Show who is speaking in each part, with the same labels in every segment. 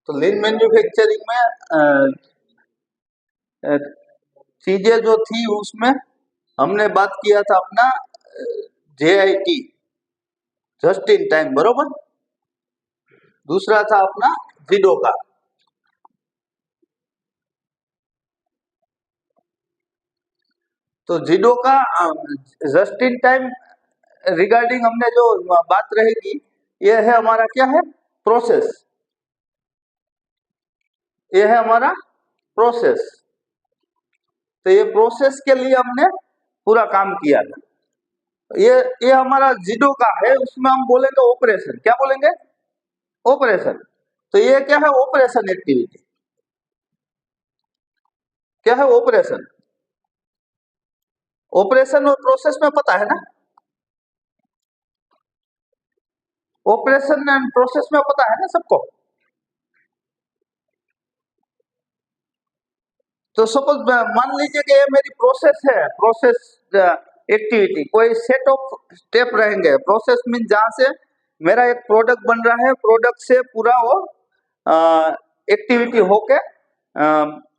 Speaker 1: तो लीन मैन्युफैक्चरिंग में चीजें जो थी उसमें हमने बात किया था अपना JIT, जस्ट इन टाइम, बरोबर। दूसरा था अपना जिडोका। तो जिडोका जस्ट इन टाइम रिगार्डिंग हमने जो बात रहेगी, ये है हमारा क्या है, प्रोसेस। ये है हमारा प्रोसेस। तो ये प्रोसेस के लिए हमने पूरा काम किया था। ये हमारा जिडोका है, उसमें हम बोलेंगे ऑपरेशन। क्या बोलेंगे? ऑपरेशन। तो ये क्या है? Operation activity. क्या है? ऑपरेशन। ऑपरेशन और प्रोसेस में पता है ना? ऑपरेशन एंड प्रोसेस में पता है ना सबको? तो सपोज मान लीजिए कि ये मेरी प्रोसेस है, प्रोसेस एक्टिविटी, कोई सेट ऑफ स्टेप रहेंगे। प्रोसेस मीन जहां से मेरा एक प्रोडक्ट बन रहा है, प्रोडक्ट से पूरा वो एक्टिविटी होके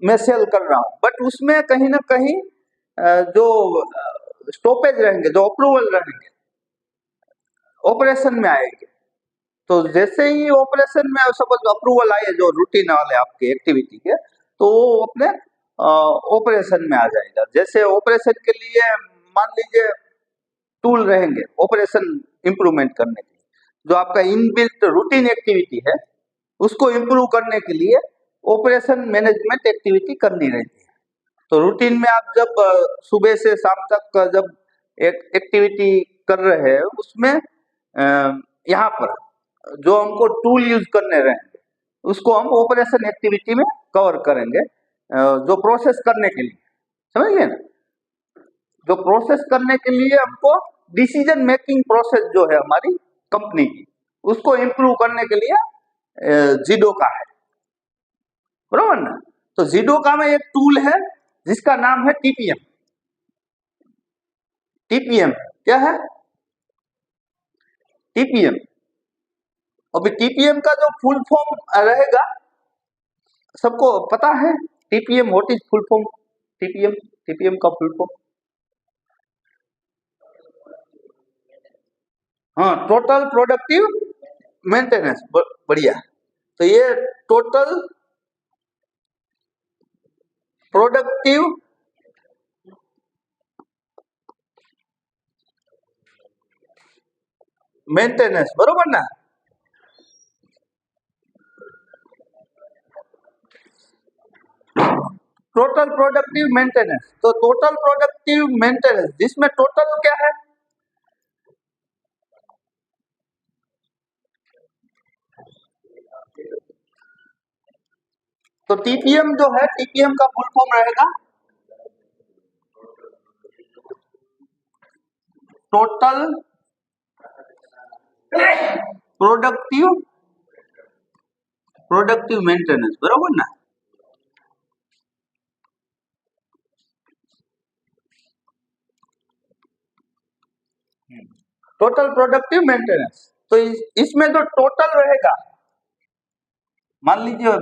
Speaker 1: मैं सेल कर रहा हूं, बट उसमें कहीं ना कहीं जो स्टॉपेज रहेंगे, जो अप्रूवल रहेंगे, ऑपरेशन में आएंगे। तो जैसे ही ऑपरेशन में सपोज अप्रूवल आए जो रूटीन वाले आपके एक्टिविटी के, तो वो अपने ऑपरेशन में आ जाएगा। जैसे ऑपरेशन के लिए मान लीजिए टूल रहेंगे ऑपरेशन इंप्रूवमेंट करने के लिए, जो आपका इनबिल्ट रूटीन एक्टिविटी है उसको इंप्रूव करने के लिए ऑपरेशन मैनेजमेंट एक्टिविटी करनी रहती है। तो रूटीन में आप जब सुबह से शाम तक जब एक एक्टिविटी कर रहे हैं, उसमें यहाँ पर जो हमको टूल यूज करने रहेंगे उसको हम ऑपरेशन एक्टिविटी में कवर करेंगे, जो प्रोसेस करने के लिए, समझ गए ना? जो प्रोसेस करने के लिए हमको डिसीजन मेकिंग प्रोसेस जो है हमारी कंपनी की, उसको इंप्रूव करने के लिए जिडोका है, बरोबर ना? तो जिडोका में एक टूल है जिसका नाम है TPM। TPM क्या है? TPM। अभी TPM का जो फुल फॉर्म रहेगा सबको पता है? TPM, what is full form? TPM का फुल फॉर्म, हाँ, टोटल प्रोडक्टिव मेंटेनेंस। बढ़िया। तो ये टोटल प्रोडक्टिव मेंटेनेंस, बरोबर ना? Total productive maintenance. तो टोटल प्रोडक्टिव मेंटेनेंस जिसमें टोटल क्या है? तो TPM जो है, TPM का फुल फॉर्म रहेगा टोटल प्रोडक्टिव मेंटेनेंस, बरोबर ना? Total productive maintenance. तो इसमें जो टोटल रहेगा, मान लीजिए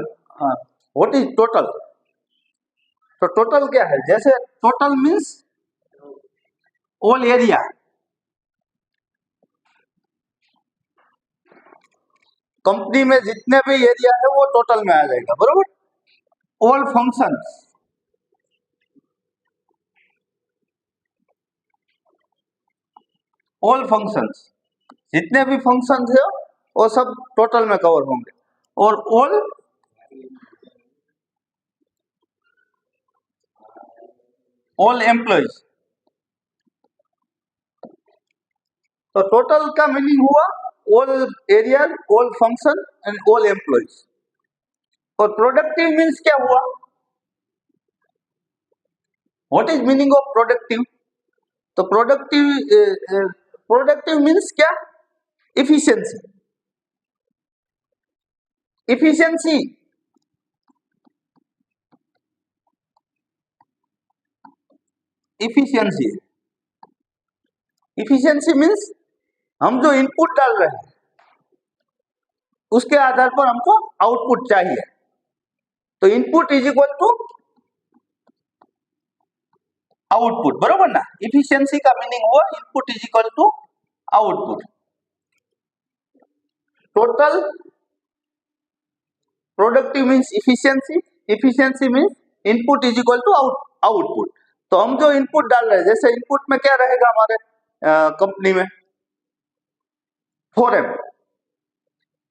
Speaker 1: व्हाट इज टोटल? तो टोटल क्या है? जैसे total means all area, company में जितने भी एरिया है वो टोटल में आ जाएगा, बरोबर। ऑल फंक्शंस, ऑल फंक्शंस, जितने भी फंक्शंस है वो सब टोटल में कवर होंगे। और ऑल एम्प्लॉइज। तो टोटल का मीनिंग हुआ all area, all function and all employees. और प्रोडक्टिव मीन्स क्या हुआ? What is meaning of productive? तो प्रोडक्टिव मीन्स क्या? Efficiency. Efficiency, efficiency, efficiency means हम जो इनपुट डाल रहे हैं उसके आधार पर हमको आउटपुट चाहिए। तो input is equal to output, बरोबर ना। इफिशियंसी का मीनिंग हुआ input is equal to output. Total productive means efficiency, efficiency means input is equal to output. तो हम जो इनपुट डाल रहे हैं, जैसे इनपुट में क्या रहेगा हमारे कंपनी में 4M,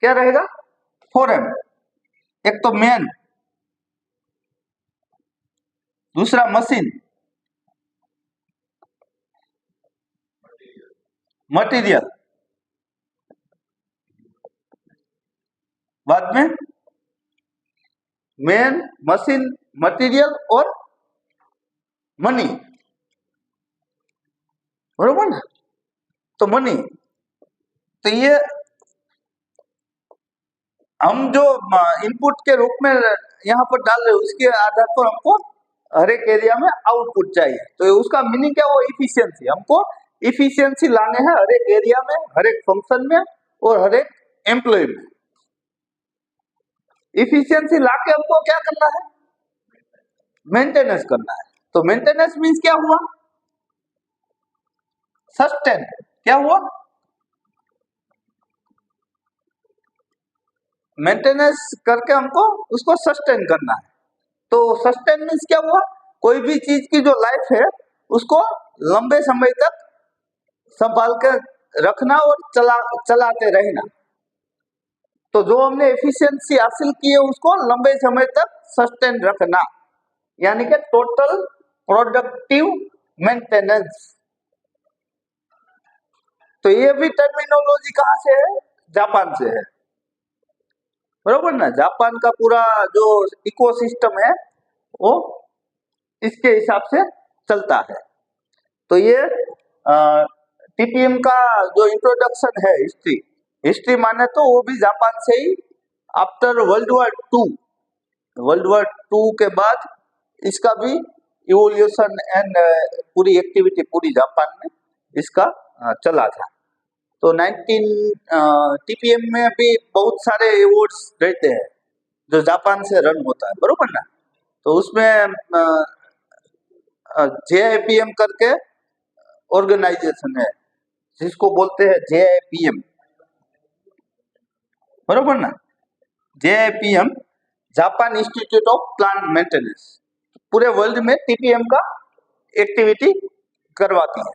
Speaker 1: क्या रहेगा 4M। एक तो मैन, दूसरा मशीन, मटेरियल, बाद में मैन, मशीन, मटेरियल और मनी, बरोबर ना। तो मनी, तो ये हम जो इनपुट के रूप में यहाँ पर डाल रहे हैं, उसके आधार पर हमको हर एक एरिया में आउटपुट चाहिए। तो उसका मीनिंग क्या हुआ, इफिशियंसी। हमको इफिशियंसी लाने हैं हर एक एरिया में, हर एक फंक्शन में और हर एक एम्प्लॉय में। इफिशियंसी लाके हमको क्या करना है, मेंटेनेंस करना है। तो मेंटेनेंस मीन्स क्या हुआ, सस्टेन। क्या हुआ, मेंटेनेंस करके हमको उसको सस्टेन करना है। तो सस्टेन मीन्स क्या हुआ, कोई भी चीज की जो लाइफ है उसको लंबे समय तक संभाल कर रखना और चलाते रहना। तो जो हमने एफिशिएंसी हासिल की है उसको लंबे समय तक सस्टेन रखना, यानी कि टोटल प्रोडक्टिव मेंटेनेंस। तो ये भी टर्मिनोलॉजी कहां से है, जापान से है, बरोबर ना। जापान का पूरा जो इकोसिस्टम है वो इसके हिसाब से चलता है। तो ये टीपीएम का जो इंट्रोडक्शन है, हिस्ट्री माने तो वो भी जापान से ही, आफ्टर वर्ल्ड वॉर टू के बाद इसका भी इवोल्यूशन एंड पूरी एक्टिविटी पूरी जापान में इसका चला था। तो 19 टीपीएम में भी बहुत सारे अवार्ड्स रहते हैं जो जापान से रन होता है, बरोबर ना। तो उसमें जेआईपीएम करके ऑर्गेनाइजेशन है जिसको बोलते हैं जेआईपीएम, बरोबर ना। JIPM, Japan institute of plant maintenance, पूरे वर्ल्ड में टीपीएम का एक्टिविटी करवाती है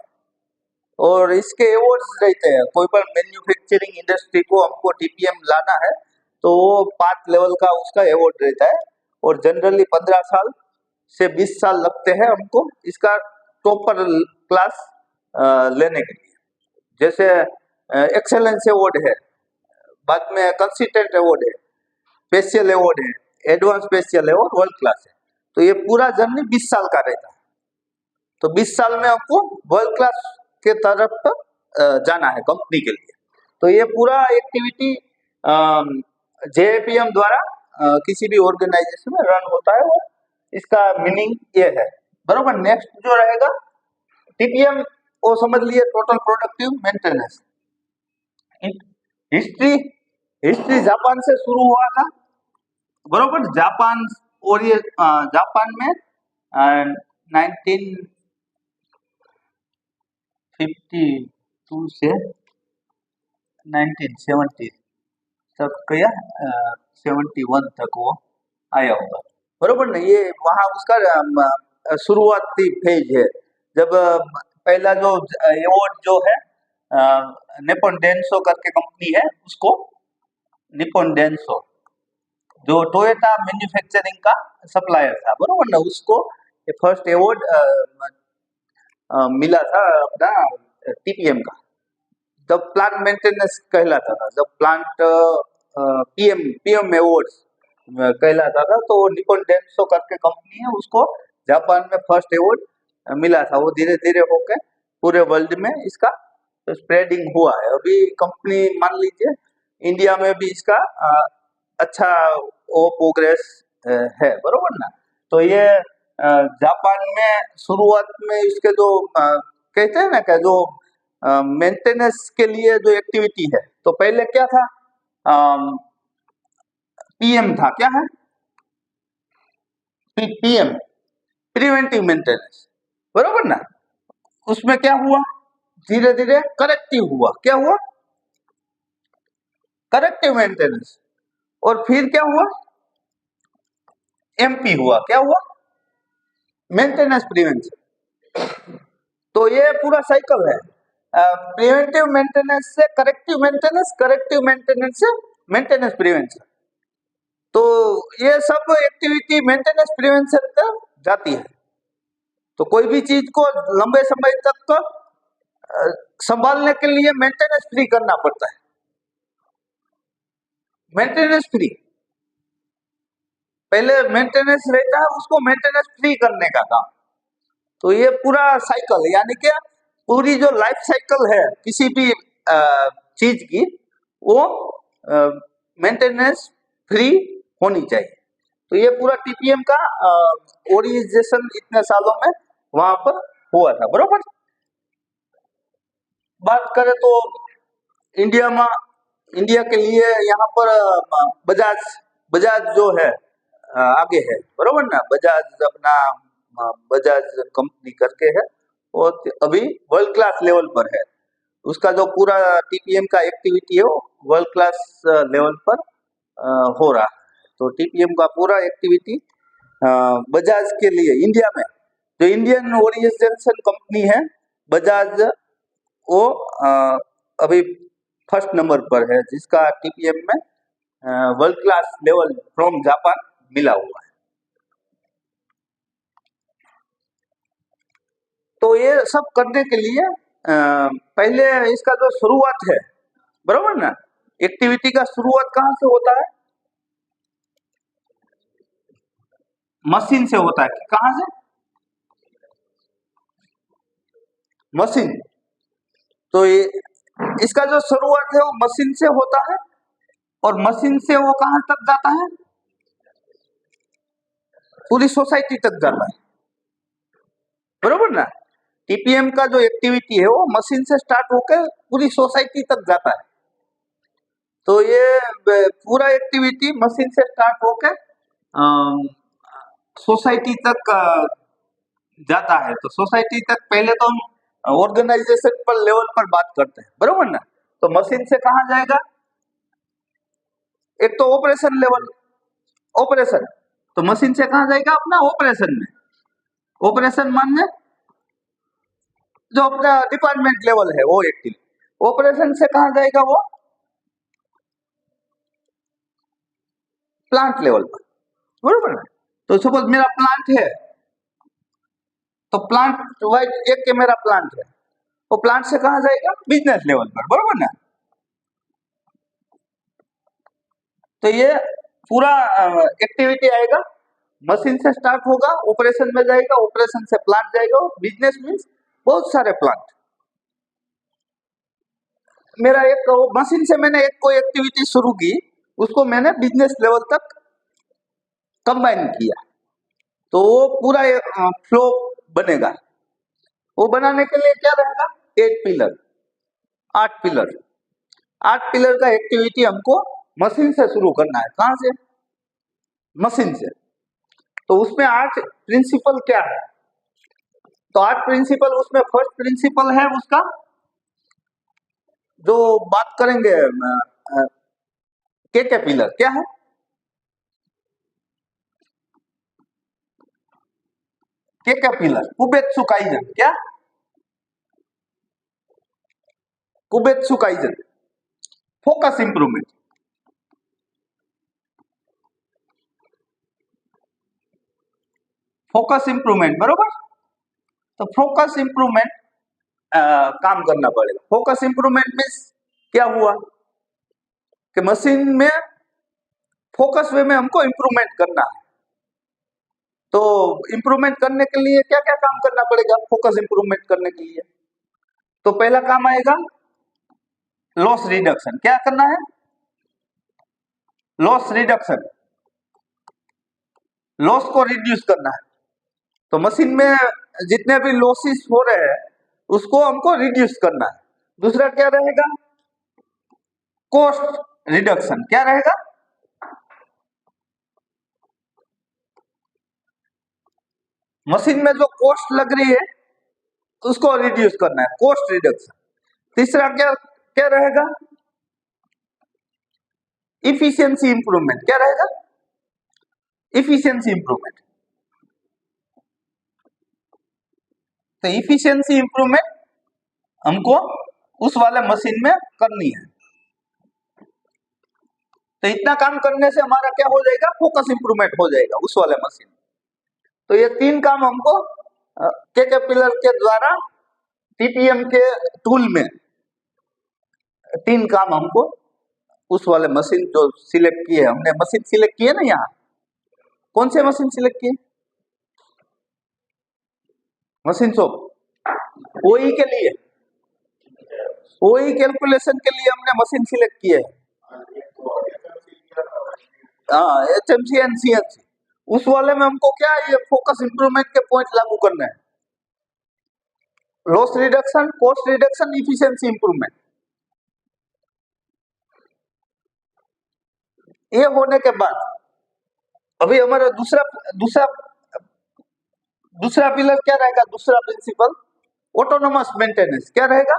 Speaker 1: और इसके अवार्ड्स रहते हैं। कोई पर मैन्युफैक्चरिंग इंडस्ट्री को हमको टीपीएम लाना है तो वो 5 लेवल का उसका अवार्ड रहता है और जनरली 15 साल से 20 साल लगते हैं हमको इसका टॉपर क्लास लेने के लिए। जैसे एक्सेलेंस अवार्ड है, बाद में कंसिस्टेंट अवार्ड है, स्पेशल अवार्ड है, एडवांस स्पेशल है और वर्ल्ड क्लास है। तो ये पूरा जर्नी 20 साल का रहता है। तो 20 साल में आपको वर्ल्ड क्लास के तरफ जाना है कंपनी के लिए। तो ये पूरा एक्टिविटी जेएपीएम द्वारा किसी भी ऑर्गेनाइजेशन में रन होता है और इसका मीनिंग ये है, बरोबर। नेक्स्ट जो रहेगा टीपीएम, वो समझ लिए total productive maintenance. History Japan से शुरू हुआ था, बरोबर। जापान, और ये जापान में 1952 से 1970 तक या 71 तक वो आया होगा, बरोबर ना। ये वहाँ उसका शुरुआती फेज है जब पहला जो अवार्ड जो है निप्पन डेंसो करके कंपनी है, उसको निप्पन डेंसो जो टोयोटा मैन्युफैक्चरिंग का सप्लायर था, बरोबर ना, उसको ये फर्स्ट अवार्ड मिला था अपना टीपीएम का। जब प्लांट मेंटेनेंस कहलाता था, जब प्लांट पीएम अवार्ड्स कहलाता था, तो निप्पन डेंसो करके कंपनी है, उसको जापान में फर्स्ट अवार्ड मिला था। वो धीरे धीरे होकर पूरे वर्ल्ड में इसका स्प्रेडिंग हुआ है। अभी कंपनी मान लीजिए इंडिया में भी इसका अच्छा वो प्रोग्रेस है, बरोबर ना। तो ये जापान में शुरुआत में इसके जो कहते हैं ना कि जो मेंटेनेंस के लिए जो एक्टिविटी है, तो पहले क्या था, पीएम था, क्या है? पीएम, प्रिवेंटिव मेंटेनेंस, बरोबर ना? उसमें क्या हुआ, धीरे धीरे करेक्टिव हुआ, क्या हुआ? Corrective maintenance. और फिर क्या हुआ? एमपी हुआ, क्या हुआ? Maintenance prevention. तो ये पूरा साइकिल है, प्रिवेंटिव मेंटेनेंस से करेक्टिव मेंटेनेंस, करेक्टिव मेंटेनेंस से मेंटेनेंस प्रिवेंशन। तो ये सब एक्टिविटी मेंटेनेंस प्रिवेंशन तक जाती है। तो कोई भी चीज को लंबे समय तक संभालने के लिए मेंटेनेंस फ्री करना पड़ता है, मेंटेनेंस फ्री। पहले मेंटेनेंस रहता है, उसको मेंटेनेंस फ्री करने का काम। तो ये पूरा साइकिल, यानी कि पूरी जो लाइफ साइकिल है किसी भी चीज की, वो मेंटेनेंस फ्री होनी चाहिए। तो ये पूरा टीपीएम का ओरिजिनेशन इतने सालों में वहां पर हुआ था, बरोबर। बात करें तो इंडिया के लिए यहाँ पर बजाज जो है आगे है, बरोबर ना? बजाज अपना बजाज कंपनी करके है, और अभी वर्ल्ड क्लास लेवल पर है। उसका जो पूरा टीपीएम का एक्टिविटी है वो वर्ल्ड क्लास लेवल पर हो रहा है। तो टीपीएम का पूरा एक्टिविटी बजाज के लिए इंडिया में, जो इंडियन ओरिजिनेशन कंपनी है बजाज, वो अभी फर्स्ट नंबर पर है, जिसका टीपीएम में world class level from Japan मिला हुआ है। तो ये सब करने के लिए पहले इसका जो शुरुआत है, बरोबर ना, एक्टिविटी का शुरुआत कहाँ से होता है? मशीन से होता है। कहाँ से? मशीन। तो ये इसका जो शुरुआत है वो मशीन से होता है, और मशीन से वो कहाँ तक जाता है? पूरी सोसाइटी तक जाता है, बरोबर ना? टीपीएम का जो एक्टिविटी है वो मशीन से स्टार्ट होकर पूरी सोसाइटी तक जाता है। तो ये पूरा एक्टिविटी मशीन से स्टार्ट होकर सोसाइटी तक जाता है। तो सोसाइटी तक पहले तो हम ऑर्गेनाइजेशन पर लेवल पर बात करते हैं, बरोबर ना? तो मशीन से कहाँ जाएगा? एक तो ऑपरेशन लेवल, ऑपरेशन। तो मशीन से कहाँ जाएगा? अपना ऑपरेशन में। ऑपरेशन मानने जो अपना डिपार्टमेंट लेवल है वो एक्टिविटी। ऑपरेशन से कहाँ जाएगा? वो प्लांट लेवल पर, बरोबर ना? तो सपोज मेरा प्लांट है, तो प्लांट वाइज एक के मेरा प्लांट है, वो प्लांट से कहाँ जाएगा? बिजनेस लेवल पर, बरोबर ना? तो ये पूरा एक्टिविटी आएगा, मशीन से स्टार्ट होगा, ऑपरेशन में जाएगा, ऑपरेशन से प्लांट जाएगा, बिजनेस मीन्स बहुत सारे प्लांट। मेरा एक मशीन से मैंने एक कोई एक्टिविटी शुरू की, उसको मैंने बिजनेस लेवल तक कंबाइन किया, तो वो पूरा फ्लो बनेगा। वो बनाने के लिए क्या रहेगा? 8 पिलर, 8 पिलर। 8 पिलर का एक्टिविटी हमको मशीन से शुरू करना है। कहां से? मशीन से। तो उसमें 8 प्रिंसिपल क्या है? तो 8 प्रिंसिपल, उसमें फर्स्ट प्रिंसिपल है उसका, जो बात करेंगे के पिलर क्या है? के पिलर कुबेत्सु काइजन। क्या? कुबेत्सु काइजन। फोकस इंप्रूवमेंट, फोकस इंप्रूवमेंट, बरोबर। तो फोकस इंप्रूवमेंट काम करना पड़ेगा। फोकस इंप्रूवमेंट मीन्स क्या हुआ कि मशीन में फोकस वे में हमको इंप्रूवमेंट करना है। तो इंप्रूवमेंट करने के लिए क्या क्या काम करना पड़ेगा? फोकस इंप्रूवमेंट करने के लिए तो पहला काम आएगा लॉस रिडक्शन। क्या करना है? लॉस रिडक्शन, लॉस को रिड्यूस करना है। तो मशीन में जितने भी लॉसेस हो रहे हैं उसको हमको रिड्यूस करना है। दूसरा क्या रहेगा? Cost reduction. क्या रहेगा? मशीन में जो कॉस्ट लग रही है उसको रिड्यूस करना है, कॉस्ट रिडक्शन। तीसरा क्या क्या रहेगा? Efficiency improvement. क्या रहेगा? Efficiency improvement. तो इफिशियंसी इंप्रूवमेंट हमको उस वाले मशीन में करनी है। तो इतना काम करने से हमारा क्या हो जाएगा? फोकस इंप्रूवमेंट हो जाएगा उस वाले मशीन। तो ये तीन काम हमको कैटरपिलर के द्वारा टीटीएम के टूल में तीन काम हमको उस वाले मशीन जो सिलेक्ट किए, हमने मशीन सिलेक्ट किए ना, यहाँ कौन से मशीन सिलेक्ट किए? मशीन शॉप ओई के लिए, ओई कैलकुलेशन के लिए हमने मशीन सिलेक्ट किए है। हाँ, एचएमसी एंड सीएनसी, उस वाले में हमको क्या ये फोकस इंप्रूवमेंट के पॉइंट लागू करने हैं। Loss reduction, cost reduction, efficiency improvement. ये होने के बाद अभी हमारा दूसरा दूसरा दूसरा पिलर क्या रहेगा? दूसरा प्रिंसिपल ऑटोनोमस मेंटेनेंस। क्या रहेगा?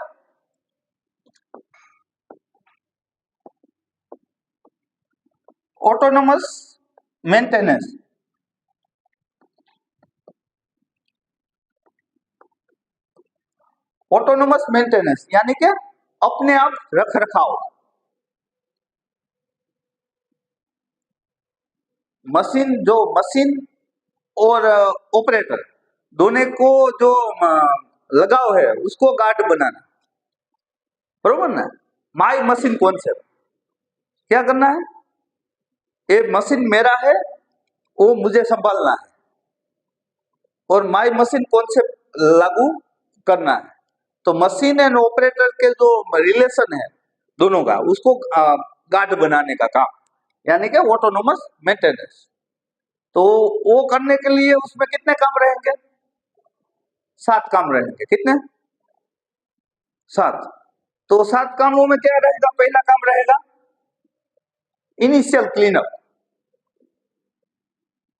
Speaker 1: Autonomous maintenance. ऑटोनोमस मेंटेनेंस यानी कि अपने आप रख रखाव। मशीन और ऑपरेटर दोनों को जो लगाव है उसको गार्ड बनाना, बरोबर ना? माई मशीन कॉन्सेप्ट क्या करना है? ये मशीन मेरा है, वो मुझे संभालना है, और माई मशीन कॉन्सेप्ट लागू करना है। तो मशीन एंड ऑपरेटर के जो रिलेशन है दोनों का, उसको गार्ड बनाने का काम, यानी कि ऑटोनोमस मेंटेनेंस। तो वो करने के लिए उसमें कितने काम रहेंगे? 7 काम रहेंगे। कितने? 7। तो 7 कामों में क्या रहेगा? पहला काम रहेगा इनिशियल क्लीनअप।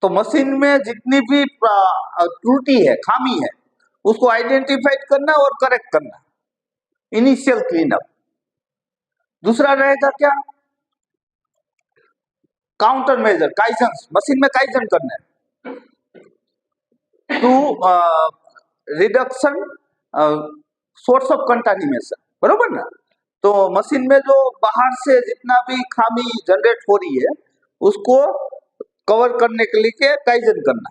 Speaker 1: तो मशीन में जितनी भी त्रुटि है, खामी है, उसको आइडेंटिफाइड करना और करेक्ट करना, इनिशियल क्लीनअप। दूसरा रहेगा क्या? Counter measure, kaizen. मशीन में काइजन करना है to reduction source of contamination, बरोबर ना? तो मशीन में जो बाहर से जितना भी खामी जनरेट हो रही है उसको कवर करने के लिए काइजन करना,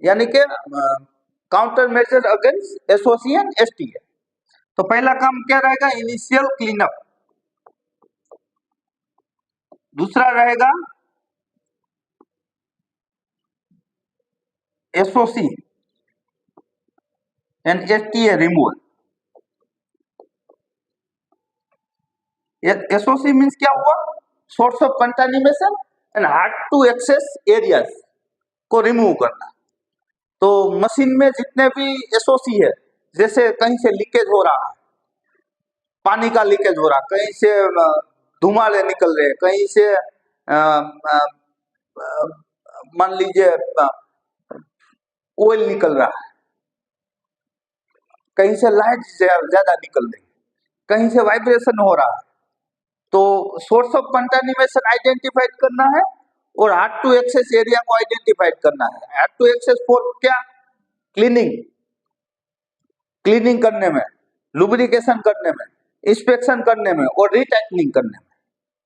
Speaker 1: यानी कि counter measure against association STA. तो पहला काम क्या रहेगा? Initial cleanup. दूसरा रहेगा SOC and STA removal. SOC means क्या हुआ? Source of contamination and hard to access areas को रिमूव करना। तो मशीन में जितने भी एसओसी है, जैसे कहीं से लीकेज हो रहा है, पानी का लीकेज हो रहा, कहीं से धुआं निकल रहे, कहीं से मान लीजिए ऑयल निकल रहा है, कहीं से लाइट ज्यादा निकल रही, कहीं से वाइब्रेशन हो रहा है। तो सोर्स ऑफ कंटामिनेशन आइडेंटिफाइड करना है और हार्ड टू एक्सेस एरिया को आइडेंटिफाइड करना है। हार्ड टू एक्सेस फॉर क्या? क्लीनिंग, क्लीनिंग करने में, लुब्रिकेशन करने में, इंस्पेक्शन करने में और रीटाइटनिंग करने में।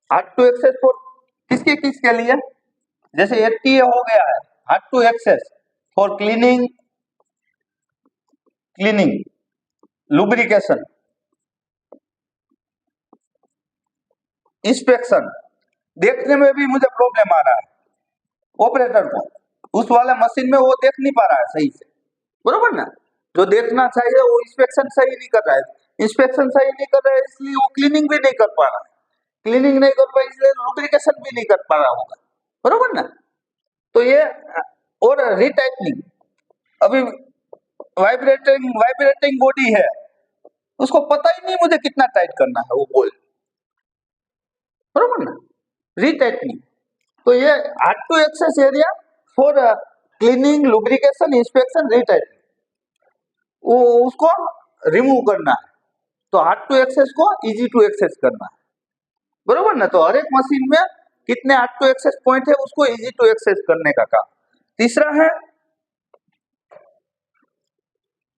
Speaker 1: हार्ड टू एक्सेस फॉर किसके किसके लिए? जैसे एटीए हो गया है, hard to access for cleaning, cleaning, lubrication, inspection. देखने में भी मुझे प्रॉब्लम आ रहा है ऑपरेटर को, उस वाले मशीन में वो देख नहीं पा रहा है सही से, बरोबर ना? जो देखना चाहिए वो इंस्पेक्शन सही नहीं कर रहा है, इंस्पेक्शन सही नहीं कर रहा है इसलिए वो क्लीनिंग भी नहीं कर पा रहा है, क्लीनिंग नहीं कर पा इसलिए लुब्रिकेशन भी नहीं कर पा रहा होगा, बरोबर ना? तो ये और रीटाइटनिंग, अभी वाइब्रेटिंग वाइब्रेटिंग बॉडी है, उसको पता ही नहीं मुझे कितना टाइट करना है वो बोल, बरोबर ना? रीटाइटनिंग। तो ये hard to access area for cleaning, lubrication, inspection, retightening, वो उसको रिमूव करना है। तो हार्ड टू एक्सेस को इजी टू एक्सेस करना है, बरोबर ना। तो हर एक मशीन में कितने हार्ड टू एक्सेस पॉइंट है उसको इजी टू एक्सेस करने का काम। तीसरा है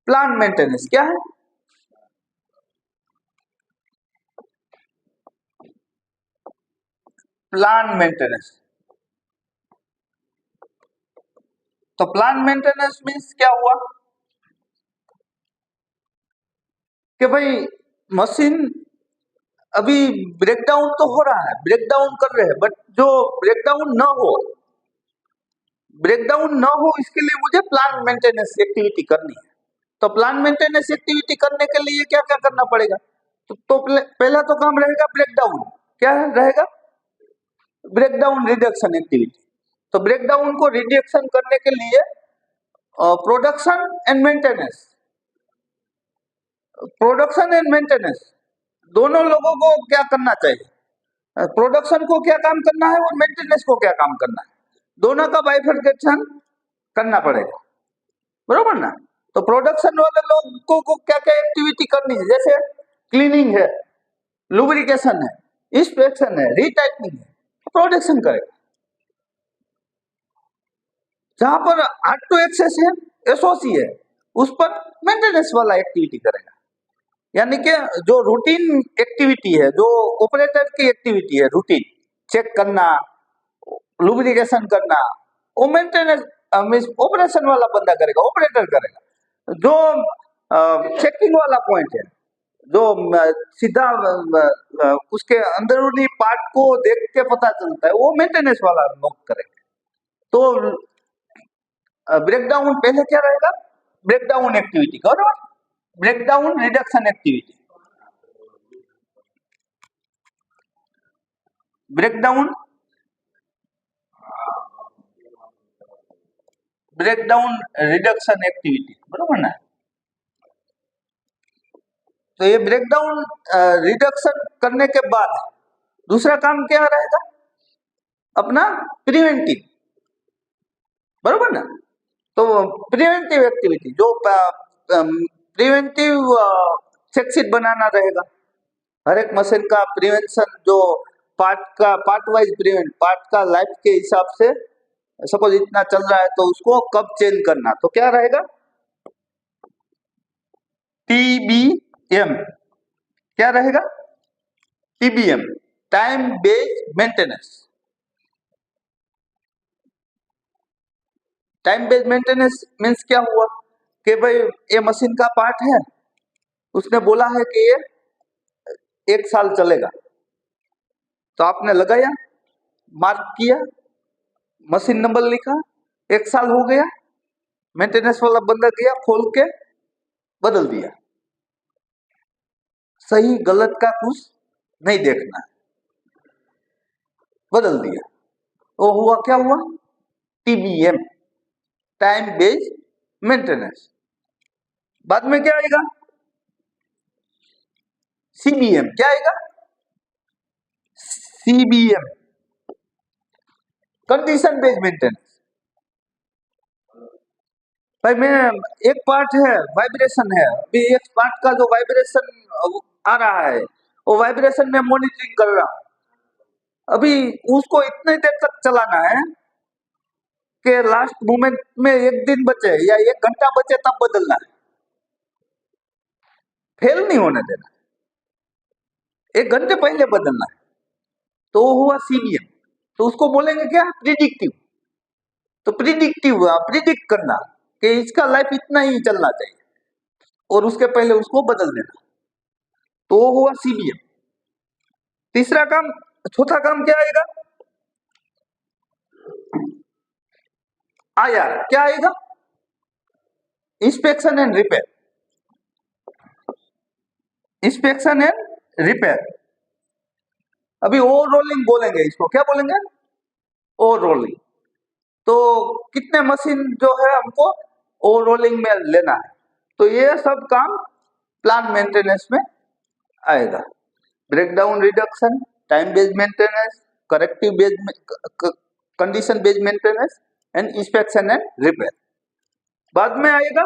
Speaker 1: प्लांट मेंटेनेंस। क्या है? Plant maintenance. तो प्लांट मेंटेनेंस मीन्स क्या हुआ कि भाई मशीन अभी ब्रेकडाउन तो हो रहा है, ब्रेकडाउन कर रहे हैं, बट जो ब्रेकडाउन न हो इसके लिए मुझे प्लांट मेंटेनेंस एक्टिविटी करनी है। तो प्लांट मेंटेनेंस एक्टिविटी करने के लिए क्या क्या करना पड़ेगा? तो पहला तो काम रहेगा ब्रेकडाउन। क्या रहेगा? Breakdown reduction activity. तो ब्रेकडाउन को रिडक्शन करने के लिए प्रोडक्शन एंड मेंटेनेंस, दोनों लोगों को क्या करना चाहिए? प्रोडक्शन को क्या काम करना है और मेंटेनेंस को क्या काम करना है, दोनों का बाइफरकेशन करना पड़ेगा, बरोबर ना। तो प्रोडक्शन वाले लोगों को क्या क्या एक्टिविटी करनी है? जैसे क्लीनिंग है, लुब्रिकेशन है, इंस्पेक्शन है, रीटाइटनिंग है, प्रोडक्शन करेगा। जहां पर हार्ड टू एक्सेस है, एसओसी है, उस पर मेंटेनेंस वाला एक्टिविटी करेगा। यानी कि जो रूटीन एक्टिविटी है, जो ऑपरेटर की एक्टिविटी है, रूटीन चेक करना, लुब्रिकेशन करना, वो मेंटेनेंस मींस ऑपरेशन वाला बंदा करेगा, ऑपरेटर करेगा। जो चेकिंग वाला पॉइंट है, जो सीधा उसके अंदरूनी पार्ट को देख के पता चलता है, वो मेंटेनेंस वाला लोग करेंगे। तो ब्रेकडाउन पहले क्या रहेगा? ब्रेकडाउन एक्टिविटी करो, breakdown reduction activity, breakdown reduction activity, बरोबर ना। तो ये ब्रेकडाउन रिडक्शन करने के बाद दूसरा काम क्या रहेगा? अपना प्रिवेंटिव, बरोबर ना। तो प्रिवेंटिव एक्टिविटी, जो प्रिवेंटिव चेकशीट बनाना रहेगा। हर एक मशीन का प्रिवेंशन, जो पार्ट वाइज प्रिवेंट, पार्ट का लाइफ के हिसाब से, सपोज इतना चल रहा है तो उसको कब चेंज करना, तो क्या रहेगा? टीबीएम। क्या रहेगा? TBM, time based maintenance. Time based maintenance means क्या हुआ कि भाई ये मशीन का पार्ट है, उसने बोला है कि ये 1 साल चलेगा, तो आपने लगाया, मार्क किया, मशीन नंबर लिखा, 1 साल हो गया, मेंटेनेंस वाला बंदा गया, खोल के बदल दिया। सही गलत का कुछ नहीं देखना, बदल दिया, वो हुआ, क्या हुआ? TBM, time based maintenance. बाद में क्या आएगा? सीबीएम। क्या आएगा? CBM, condition based maintenance. भाई मैं एक पार्ट है वाइब्रेशन है, अभी एक पार्ट का जो वाइब्रेशन आ रहा है, वो वाइब्रेशन में मॉनिटरिंग कर रहा हूं। अभी उसको इतने देर तक चलाना है कि लास्ट मोमेंट में 1 दिन बचे या 1 घंटा बचे तब बदलना है, फेल नहीं होने देना, 1 घंटे पहले बदलना है। तो वो हुआ सीबीएम। तो उसको बोलेंगे क्या? प्रिडिक्टिव। तो प्रिडिक्ट करना कि इसका लाइफ इतना ही चलना चाहिए और उसके पहले उसको बदल देना, तो वो हुआ सीबीएम। तीसरा काम, चौथा काम क्या आएगा? आईआर। क्या आएगा? Inspection and repair. Inspection and repair. अभी ओवर रोलिंग बोलेंगे इसको, क्या बोलेंगे? Over rolling. तो कितने मशीन जो है हमको ओवर रोलिंग में लेना है, तो ये सब काम प्लांट मेंटेनेंस में आएगा। Breakdown reduction, time based maintenance, corrective based, condition based maintenance, and inspection and repair. बाद में आएगा,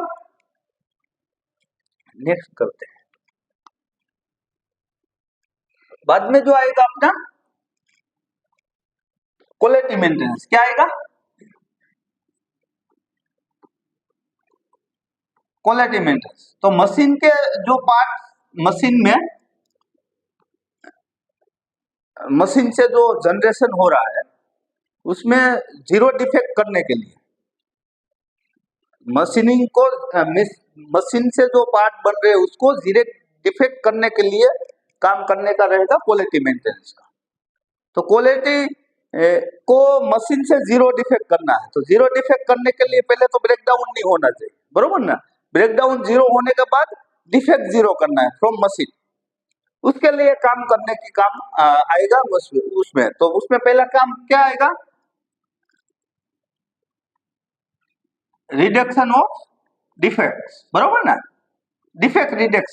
Speaker 1: नेक्स्ट करते हैं, बाद में जो आएगा अपना क्वालिटी मेंटेनेंस। क्या आएगा? Quality maintenance. तो मशीन के जो पार्ट, मशीन से जो जनरेशन हो रहा है उसमें जीरो डिफेक्ट करने के लिए, मशीनिंग को मशीन से जो पार्ट बन रहे हैं उसको जीरो डिफेक्ट करने के लिए काम करने का रहेगा क्वालिटी मेंटेनेंस का। तो क्वालिटी को मशीन से जीरो डिफेक्ट करना है, तो जीरो डिफेक्ट करने के लिए पहले तो ब्रेकडाउन नहीं होना चाहिए, बरोबर ना। ब्रेकडाउन जीरो होने के बाद डिफेक्ट जीरो करना है फ्रॉम मशीन, उसके लिए काम करने की काम आएगा उसमें। तो उसमें पहला काम क्या आएगा? रिडक्शन ऑफ डिफेक्ट्स, बरोबर ना, डिफेक्ट रिडक्शन।